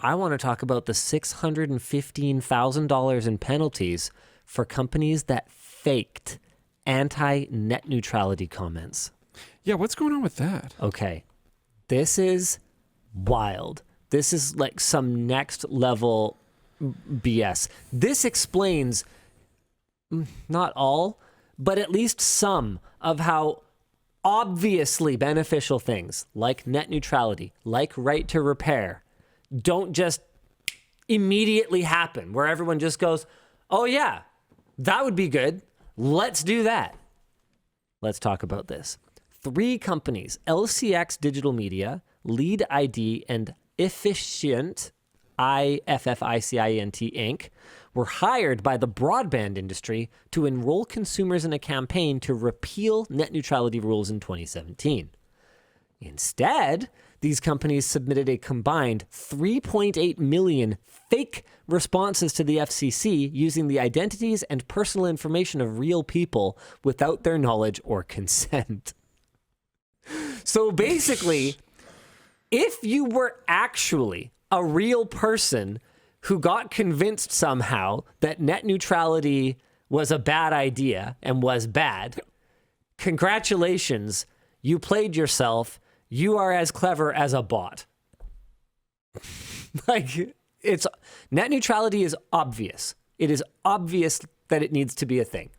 I want to talk about the $615,000 in penalties for companies that faked anti-net neutrality comments. Yeah, what's going on with that? Okay, this is wild. This is like some next level BS. This explains not all, but at least some of how obviously beneficial things like net neutrality, like right to repair, don't just immediately happen where everyone just goes, oh yeah, that would be good. Let's do that. Let's talk about this. 3 companies, LCX Digital Media, Lead ID, and Efficient, IFFICIENT Inc., were hired by the broadband industry to enroll consumers in a campaign to repeal net neutrality rules in 2017. Instead, these companies submitted a combined 3.8 million fake responses to the FCC using the identities and personal information of real people without their knowledge or consent. So basically, if you were actually a real person who got convinced somehow that net neutrality was a bad idea and was bad, congratulations, you played yourself. You are as clever as a bot. Like, it's net neutrality is obvious. It is obvious that it needs to be a thing.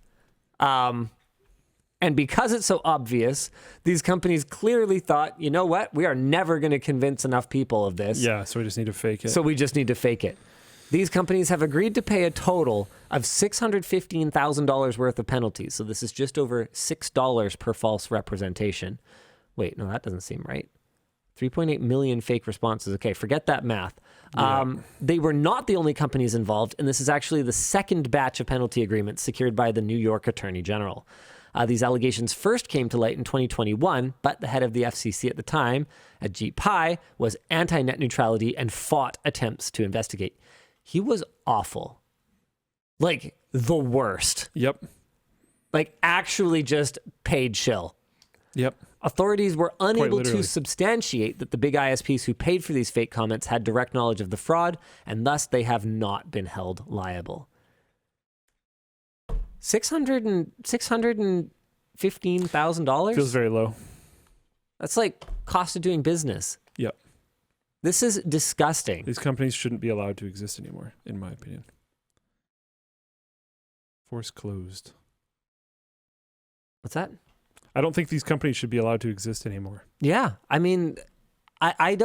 And because it's so obvious, these companies clearly thought, you know what? We are never going to convince enough people of this. Yeah, so we just need to fake it. So we just need to fake it. These companies have agreed to pay a total of $615,000 worth of penalties. So this is just over $6 per false representation. Wait, no, that doesn't seem right. 3.8 million fake responses. Okay, forget that math. Yeah. They were not the only companies involved, and this is actually the second batch of penalty agreements secured by the New York Attorney General. These allegations first came to light in 2021, but the head of the FCC at the time, Ajit Pai, was anti-net neutrality and fought attempts to investigate. He was awful. Like, the worst. Yep. Like, actually just paid shill. Yep. Authorities were unable to literally. substantiate that the big ISPs who paid for these fake comments had direct knowledge of the fraud, and thus they have not been held liable. $615,000? Feels very low. That's like cost of doing business. Yep. This is disgusting. These companies shouldn't be allowed to exist anymore, in my opinion. Force closed. What's that? I don't think these companies should be allowed to exist anymore. Yeah. I mean, I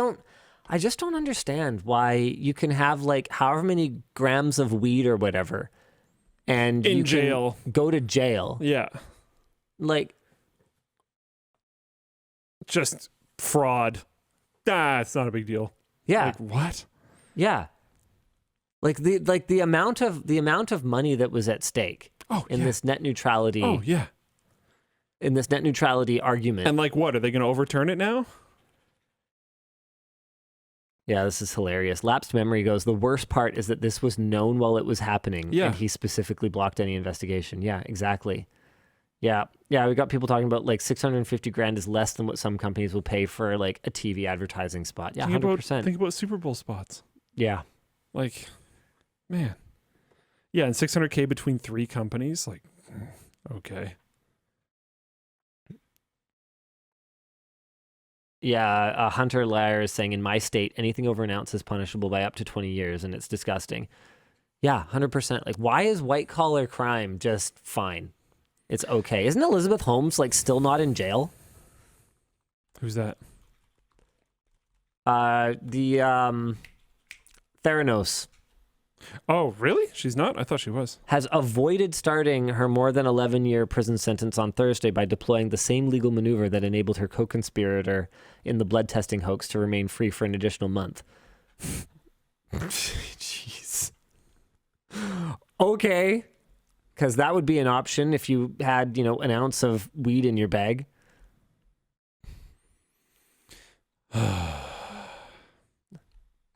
just don't understand why you can have like however many grams of weed or whatever and In you jail. can go to jail. Yeah. Like, Just fraud. It's not a big deal. yeah. Like, what? Yeah. Like the amount of money that was at stake in this net neutrality Oh, yeah. in this net neutrality argument. And like, what? Are they going to overturn it now? Yeah, this is hilarious. Lapsed memory goes, the worst part is that this was known while it was happening. Yeah. And he specifically blocked any investigation. Yeah, exactly. Yeah. Yeah, we got people talking about like 650 grand is less than what some companies will pay for like a TV advertising spot. Yeah, 100%. Think about Super Bowl spots. Yeah. Like, man. Yeah, and 600K between 3 companies. Like, okay. Yeah, Hunter Lair is saying, in my state, anything over an ounce is punishable by up to 20 years, and it's disgusting. Yeah, 100%. Like, why is white-collar crime just fine? It's okay. Isn't Elizabeth Holmes, like, still not in jail? Who's that? Theranos Oh, really? She's not? I thought she was. has avoided starting her more than 11-year prison sentence on Thursday by deploying the same legal maneuver that enabled her co-conspirator in the blood testing hoax to remain free for an additional month. Jeez. Okay. Because that would be an option if you had, an ounce of weed in your bag.